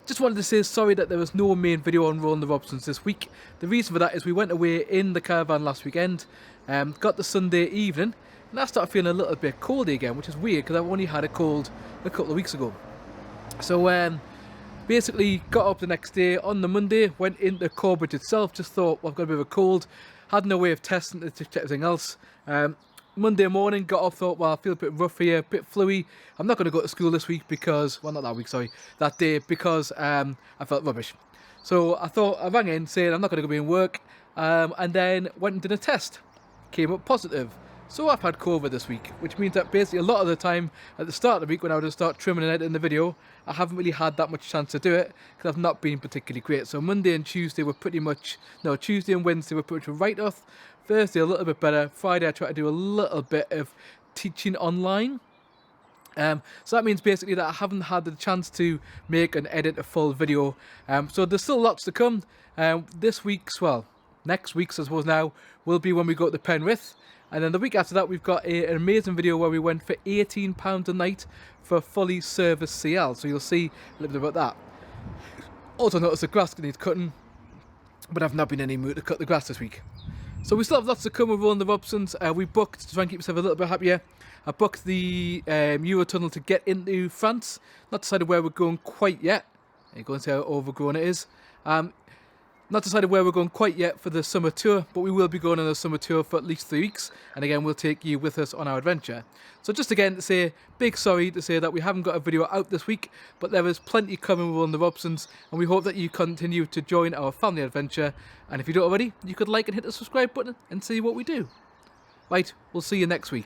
Just wanted to say sorry that there was no main video on Rolling the Robsons this week. The reason for that is we went away in the caravan last weekend, got the Sunday evening, and I started feeling a little bit coldy again, which is weird because I've only had a cold a couple of weeks ago. So basically got up the next day on the Monday, went into Corbett itself, just thought, well, I've got a bit of a cold, had no way of testing it to check everything else. Monday morning, got up, thought, well, I feel a bit rough here, a bit fluey. I'm not going to go to school this week because, well, not that week, sorry, that day, because I felt rubbish. So I thought, I rang in saying I'm not going to go be in work, and then went and did a test. Came up positive. So I've had COVID this week, which means that basically a lot of the time at the start of the week when I would start trimming and editing the video, I haven't really had that much chance to do it because I've not been particularly great. So Monday and Tuesday were pretty much, no, Tuesday and Wednesday were pretty much a write-off. Thursday a little bit better. Friday I tried to do a little bit of teaching online. So that means basically that I haven't had the chance to make and edit a full video. So there's still lots to come. This week's, well, next week's I suppose now, will be when we go to Penrith. And then the week after that we've got an amazing video where we went for £18 a night for a fully serviced CL. So you'll see a little bit about that. Also noticed the grass needs cutting, but I've not been in any mood to cut the grass this week. So we still have lots to come with Rolling the Robsons. We booked, to try and keep myself a little bit happier, I booked the Eurotunnel to get into France. Not decided where we're going quite yet. You go and see how overgrown it is. Not decided where we're going quite yet for the summer tour, but we will be going on a summer tour for at least 3 weeks. And again, we'll take you with us on our adventure. So just again to say, big sorry to say that we haven't got a video out this week, but there is plenty coming with Rolling the Robsons, and we hope that you continue to join our family adventure. And if you don't already, you could like and hit the subscribe button and see what we do. Right, we'll see you next week.